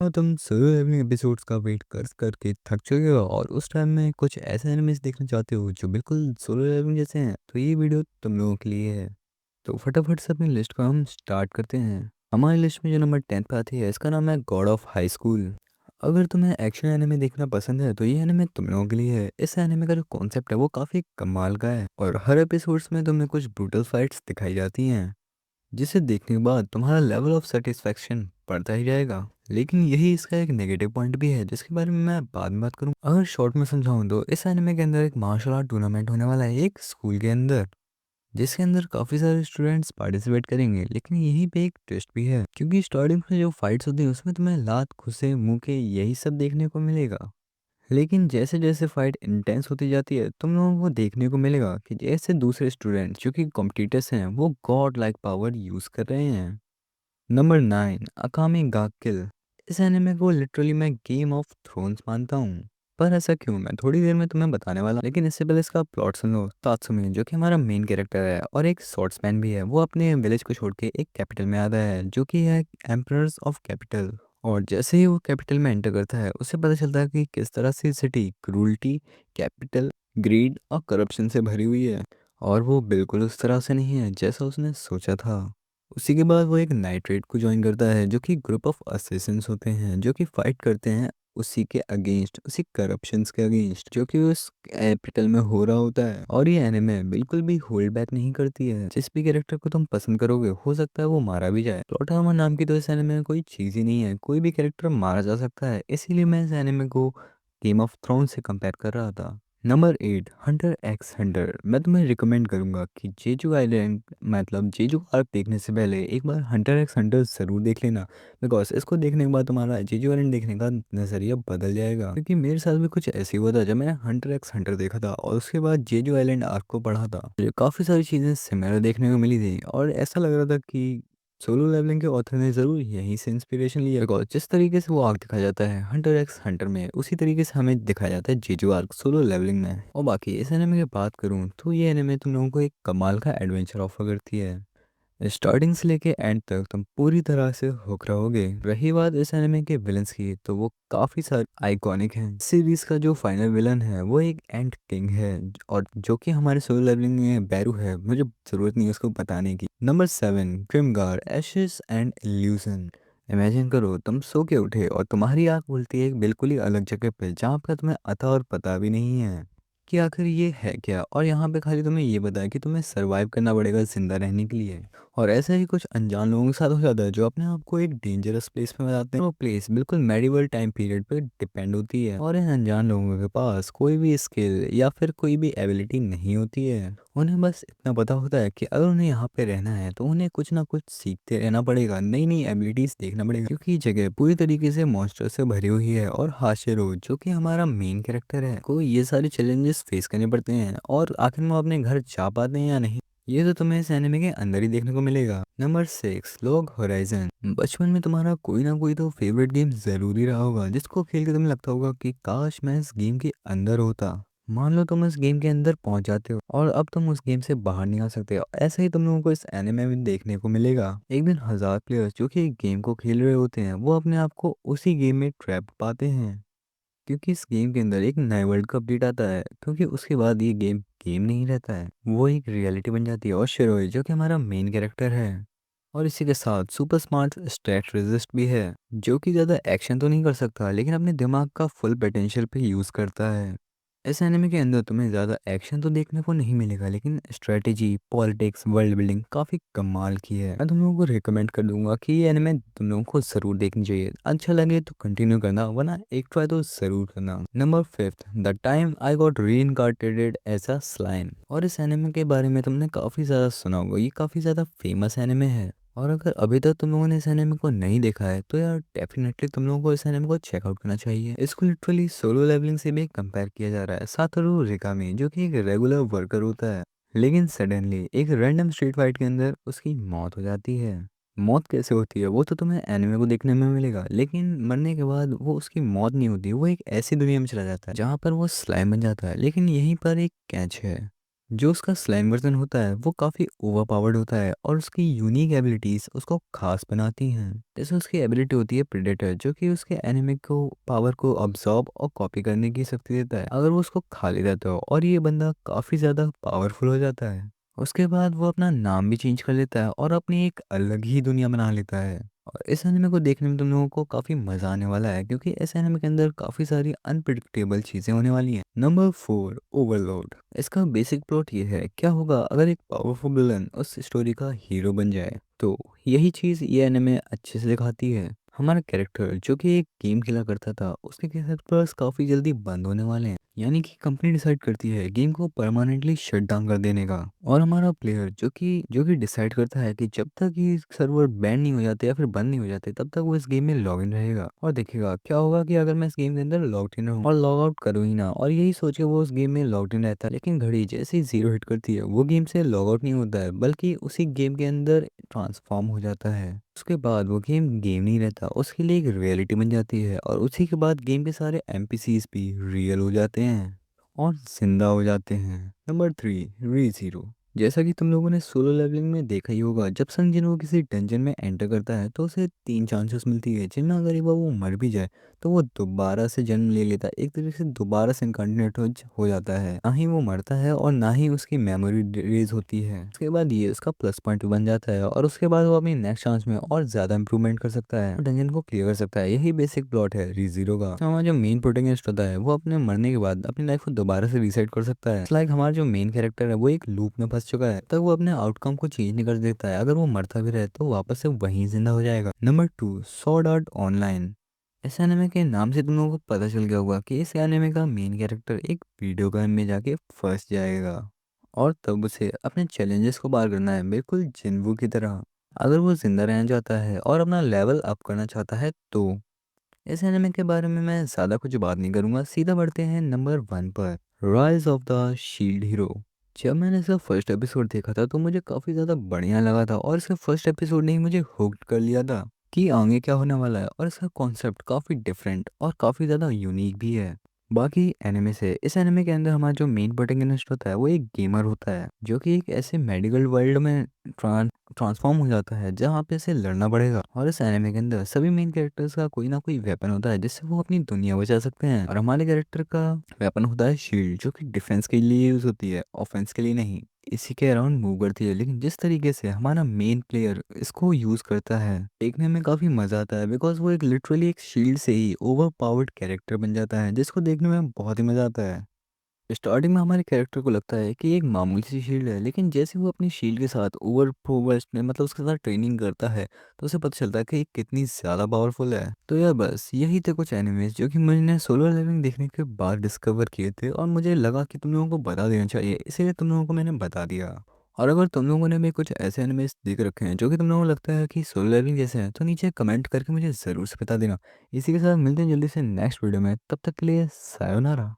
तुम solo levelling episodes का wait कर करके थक चुके हो और उस टाइम में कुछ ऐसे एनिमेस देखना चाहते हो जो बिल्कुल सोलो लेवलिंग जैसे हैं, तो ये वीडियो तुम लोगों के लिए है। तो फटाफट से अपनी लिस्ट को हम स्टार्ट करते हैं। हमारी लिस्ट में जो नंबर 10 पे आती है, इसका नाम है गॉड ऑफ हाई स्कूल। अगर तुम्हें एक्शन एनिमे देखना पसंद है तो ये एनिमे तुम लोगों के लिए है। इस एनिमे का जो कॉन्सेप्ट है वो काफ़ी कमाल का है और हर एपिसोड्स में तुम्हें कुछ ब्रूटल फाइट्स दिखाई जाती हैं, जिसे देखने के बाद तुम्हारा लेवल ऑफ सेटिस्फैक्शन बढ़ता ही जाएगा। लेकिन यही इसका एक नेगेटिव पॉइंट भी है, जिसके बारे में मैं बाद में बात करूँ। अगर शॉर्ट में समझाऊं तो इस एनिमे के अंदर एक मार्शल आर्ट टूर्नामेंट होने वाला है एक स्कूल के अंदर, जिसके अंदर काफ़ी सारे स्टूडेंट्स पार्टिसिपेट करेंगे। लेकिन यहीं पे एक ट्विस्ट भी है, क्योंकि स्टार्टिंग में जो फाइट्स होती है उसमें तुम्हें लात घुसे मुके यही सब देखने को मिलेगा। लेकिन जैसे जैसे फाइट इंटेंस होती जाती है, तुम लोगों को देखने को मिलेगा कि जैसे दूसरे स्टूडेंट्स जो कि कॉम्पिटिटर्स हैं वो गॉड लाइक पावर यूज़ कर रहे हैं। नंबर 9, अकामी गा किल। इस एनिमे को लिटरली मैं गेम ऑफ थ्रोन्स मानता हूँ। पर ऐसा क्यों, मैं थोड़ी देर में तुम्हें बताने वाला हूँ। लेकिन इससे पहले इसका प्लॉट सुन लो। तात्सुमी जो कि हमारा मेन कैरेक्टर है और एक स्वॉर्ड्समैन भी है, वो अपने विलेज को छोड़ के एक कैपिटल में आता है जो कि है एम्परर्स ऑफ कैपिटल। और जैसे ही वो कैपिटल में एंटर करता है, उसे पता चलता है कि किस तरह से सिटी क्रूरटी, कैपिटल, ग्रीड और करप्शन से भरी हुई है। और वो बिल्कुल उस तरह से नहीं है जैसा उसने सोचा था। उसी के बाद वो एक नाइट रेड को ज्वाइन करता है, जो कि ग्रुप ऑफ असेसिन्स होते हैं जो कि फाइट करते हैं उसी के अगेंस्ट, उसी करप्शंस के अगेंस्ट जो कि उस कैपिटल में हो रहा होता है। और ये एनिमे बिल्कुल भी होल्ड बैक नहीं करती है। जिस भी कैरेक्टर को तुम पसंद करोगे हो सकता है वो मारा भी जाए। प्लॉट आर्मर नाम की तो इस एनिमे में कोई चीज़ ही नहीं है, कोई भी कैरेक्टर मारा जा सकता है। इसीलिए मैं इस एनिमे को गेम ऑफ थ्रोन्स से कंपेयर कर रहा था। Number 8, Hunter x Hunter. मैं तुम्हें रिकमेंड करूंगा कि जेजू आइलैंड मतलब जेजू आर्क देखने से पहले एक बार हंटर एक्स हंटर ज़रूर देख लेना। बिकॉज इसको देखने के बाद तुम्हारा जेजू आइलैंड देखने का नज़रिया बदल जाएगा। क्योंकि मेरे साथ भी कुछ ऐसे ही हुआ था जब मैंने हंटर एक्स हंटर देखा था और उसके बाद जेजू आइलैंड आर्क को पढ़ा था। मुझे काफ़ी सारी चीज़ें सिमिलर देखने को मिली थी और ऐसा लग रहा था कि सोलो लेवलिंग के ऑथर ने ज़रूर यहीं से इंस्पिरेशन लिया। बिकॉज जिस तरीके से वो आर्क दिखाया जाता है हंटर एक्स हंटर में, उसी तरीके से हमें दिखाया जाता है जेजू आर्क सोलो लेवलिंग में। और बाकी इस एनिमे की बात करूँ तो ये एनिमे तुम लोगों को एक कमाल का एडवेंचर ऑफर करती है। स्टार्टिंग से लेके एंड तक तुम पूरी तरह से हुक रहोगे। रही बात इस एनिमे के विलन्स की, तो वो काफ़ी सारे आइकॉनिक हैं। सीरीज का जो फाइनल विलन है वो एक एंड किंग है, और जो कि हमारे सोलो लेवलिंग में बैरू है। मुझे ज़रूरत नहीं है उसको बताने की। Number 7, Grimgar ashes and illusion. Imagine करो तुम सो के उठे और तुम्हारी आँख खुलती है एक बिल्कुल ही अलग जगह पे, जहाँ का तुम्हें अता और पता भी नहीं है कि आखिर ये है क्या। और यहाँ पे खाली तुम्हें ये बताया कि तुम्हें सरवाइव करना पड़ेगा जिंदा रहने के लिए। और ऐसा ही कुछ अनजान लोगों के साथ हो जाता है जो अपने आप को एक डेंजरस प्लेस में बताते हैं। वो प्लेस बिल्कुल मेडिवल टाइम पीरियड पर डिपेंड होती है और इन अनजान लोगों के पास कोई भी स्किल या फिर कोई भी एबिलिटी नहीं होती है। उन्हें बस इतना पता होता है कि अगर उन्हें यहाँ पे रहना है तो उन्हें कुछ ना कुछ सीखते रहना पड़ेगा, नई नई एबिलिटीज देखना पड़ेगा। क्योंकि ये जगह पूरी तरीके से मॉन्स्टर से भरी हुई है और हाशिरो जो कि हमारा मेन कैरेक्टर है को ये सारे चैलेंजेस फेस करने पड़ते हैं। और आखिर में वो अपने घर जा पाते हैं या नहीं, ये तो तुम्हें इस एनिमे के अंदर ही देखने को मिलेगा। Number 6, log horizon. बचपन में तुम्हारा कोई ना कोई तो फेवरेट गेम जरूरी रहा होगा, जिसको खेल के तुम्हें लगता होगा कि काश मैं इस गेम के अंदर होता। मान लो तुम इस गेम के अंदर पहुंच जाते हो और अब तुम उस गेम से बाहर नहीं आ सकते। ऐसे ही तुम लोगों को इस एनिमे में देखने को मिलेगा। एक दिन हजार प्लेयर्स जो कि एक गेम को खेल रहे होते हैं, वो अपने आप को उसी गेम में ट्रैप पाते हैं। क्योंकि इस गेम के अंदर एक नया वर्ल्ड कप अपडेट आता है, क्योंकि उसके बाद ये गेम गेम नहीं रहता है, वो एक रियलिटी बन जाती है। और शिरोई जो कि हमारा मेन कैरेक्टर है, और इसी के साथ सुपर स्मार्ट स्ट्रेटजिस्ट भी है, जो कि ज़्यादा एक्शन तो नहीं कर सकता लेकिन अपने दिमाग का फुल पोटेंशियल पे यूज़ करता है। इस एनिमे के अंदर तुम्हें ज़्यादा एक्शन तो देखने को नहीं मिलेगा, लेकिन स्ट्रेटेजी, पॉलिटिक्स, वर्ल्ड बिल्डिंग काफ़ी कमाल की है। मैं तुम लोगों को रिकमेंड कर दूंगा कि ये एनिमे तुम लोगों को ज़रूर देखनी चाहिए। अच्छा लगे तो कंटिन्यू करना, वरना एक ट्राई तो ज़रूर करना। Number 5, the time I got reincarnated as a slime. और इस एनिमे के बारे में तुमने काफ़ी ज़्यादा सुना होगा, ये काफ़ी ज़्यादा फेमस एनिमे है। और अगर अभी तक तुम लोगों ने इस एनिमे को नहीं देखा है तो यार डेफिनेटली तुम लोगों को इस एनिमे को चेकआउट करना चाहिए। इसको लिटरली सोलो लेवलिंग से भी कंपेयर किया जा रहा है। सातोरू रिकामी जो कि एक रेगुलर वर्कर होता है, लेकिन सडनली एक रैंडम स्ट्रीट फाइट के अंदर उसकी मौत हो जाती है। मौत कैसे होती है वो तो तुम्हें एनिमे को देखने में मिलेगा, लेकिन मरने के बाद वो उसकी मौत नहीं होती, वो एक ऐसी दुनिया में चला जाता है जहाँ पर वो स्लाइम बन जाता है। लेकिन यहीं पर एक कैच है, जो उसका स्लाइम वर्जन होता है वो काफ़ी ओवरपावर्ड होता है और उसकी यूनिक एबिलिटीज़ उसको खास बनाती हैं। जैसे उसकी एबिलिटी होती है प्रेडेटर, जो कि उसके एनिमी को पावर को अब्सॉर्ब और कॉपी करने की शक्ति देता है अगर वो उसको खा लेता है तो। और ये बंदा काफ़ी ज़्यादा पावरफुल हो जाता है। उसके बाद वो अपना नाम भी चेंज कर लेता है और अपनी एक अलग ही दुनिया बना लेता है। और इस एनिमे को देखने में तुम लोगों को काफ़ी मज़ा आने वाला है, क्योंकि इस एनिमे के अंदर काफ़ी सारी अनप्रिडिक्टेबल चीज़ें होने वाली हैं। Number 4, overload. इसका बेसिक प्लॉट ये है, क्या होगा अगर एक पावरफुल विलन उस स्टोरी का हीरो बन जाए। तो यही चीज़ ये एनिमे अच्छे से दिखाती है। हमारा कैरेक्टर जो कि एक गेम खेला करता था, उसके कैरेक्टर्स काफ़ी जल्दी बंद होने वाले हैं। यानी कि कंपनी डिसाइड करती है गेम को परमानेंटली शट डाउन कर देने का। और हमारा प्लेयर जो कि डिसाइड करता है कि जब तक ये सर्वर बैन नहीं हो जाते या फिर बंद नहीं हो जाते तब तक वो इस गेम में लॉग इन रहेगा और देखेगा क्या होगा कि अगर मैं इस गेम के अंदर लॉग इन रहूँ और लॉग आउट करूँ ही ना। और यही सोच के वो उस गेम में लॉग इन रहता है, लेकिन घड़ी जैसे ही जीरो हिट करती है वो गेम से लॉग आउट नहीं होता है, बल्कि उसी गेम के अंदर ट्रांसफॉर्म हो जाता है। उसके बाद वो गेम गेम नहीं रहता, उसके लिए एक रियलिटी बन जाती है और उसी के बाद गेम के सारे एनपीसीज भी रियल हो जाते हैं और जिंदा हो जाते हैं। नंबर 3, री ज़ीरो। जैसा कि तुम लोगों ने सोलो लेवलिंग में देखा ही होगा, जब सन जिन वो किसी डंजन में एंटर करता है तो उसे 3 चांसेस मिलती है, जिनमें अगर एक बार वो मर भी जाए तो वो दोबारा से जन्म ले लेता है, एक तरीके से दोबारा से इनकार्डिनेट हो जाता है। ना ही वो मरता है और ना ही उसकी मेमोरी रेज होती है। उसके बाद ये उसका प्लस पॉइंट बन जाता है और उसके बाद वो अपनी नेक्स्ट चांस में और ज़्यादा इंप्रूवमेंट कर सकता है, डंजन को क्लियर कर सकता है। यही बेसिक प्लॉट है री ज़ीरो का। तो हमारा जो मेन प्रोटेगनिस्ट होता है वो अपने मरने के बाद अपनी लाइफ को दोबारा से रीसेट कर सकता है। लाइक हमारा जो मेन कैरेक्टर है वो एक लूप में फंस चुका है, तब वो अपने आउटकम को चेंज नहीं कर देता है। अगर वो मरता भी रहे तो वापस से वहीं जिंदा हो जाएगा। Number 2, sword art online. इस एनिमे के नाम से तुम लोगों को पता चल गया होगा कि इस एनिमे का मेन कैरेक्टर एक वीडियो गेम में जाके फंस जाएगा और तब उसे अपने चैलेंजेस को पार करना है, बिल्कुल जिन्वू की तरह। अगर वो जिंदा रहना चाहता है और अपना लेवल अप करना चाहता है तो इस एनिमे के बारे में मैं ज़्यादा कुछ बात नहीं करूँगा, सीधा बढ़ते हैं नंबर 1 पर, rise of the shield hero. जब मैंने इसका फर्स्ट एपिसोड देखा था तो मुझे काफ़ी ज़्यादा बढ़िया लगा था और इसका फर्स्ट एपिसोड ने ही मुझे हुक्ड कर लिया था कि आगे क्या होने वाला है। और इसका कॉन्सेप्ट काफ़ी डिफरेंट और काफ़ी ज़्यादा यूनिक भी है बाकी एनिमे से। इस एनिमे के अंदर हमारा जो मेन प्रोटैगनिस्ट होता है वो एक गेमर होता है, जो कि एक ऐसे मेडिकल वर्ल्ड में ट्रांसफॉर्म हो जाता है जहाँ पे इसे लड़ना पड़ेगा। और इस एनिमे के अंदर सभी मेन कैरेक्टर्स का कोई ना कोई वेपन होता है जिससे वो अपनी दुनिया बचा सकते हैं। और हमारे कैरेक्टर का वेपन होता है शील्ड, जो कि डिफेंस के लिए यूज होती है, ऑफेंस के लिए नहीं। इसी के अराउंड मूव करती है, लेकिन जिस तरीके से हमारा मेन प्लेयर इसको यूज करता है देखने में काफी मजा आता है, बिकॉज वो एक लिटरली एक शील्ड से ही ओवर पावर्ड कैरेक्टर बन जाता है, जिसको देखने में बहुत ही मजा आता है। स्टार्टिंग में हमारे कैरेक्टर को लगता है कि एक मामूली सी शील्ड है, लेकिन जैसे वो अपनी शील्ड के साथ ओवर प्रोवेस्ट में मतलब उसके साथ ट्रेनिंग करता है तो उसे पता चलता है कि ये कितनी ज़्यादा पावरफुल है। तो यार बस यही थे कुछ एनिमेज जो कि मैंने सोलो लेवलिंग देखने के बाद डिस्कवर किए थे और मुझे लगा कि तुम लोगों को बता देना चाहिए, इसीलिए तुम लोगों को मैंने बता दिया। और अगर तुम लोगों ने भी कुछ ऐसे एनिमेज देख रखे हैं जो कि तुम लोगों को लगता है कि सोलो लेवलिंग जैसे हैं, तो नीचे कमेंट करके मुझे ज़रूर से बता देना। इसी के साथ मिलते हैं जल्दी से नेक्स्ट वीडियो में, तब तक के लिए सायोनारा।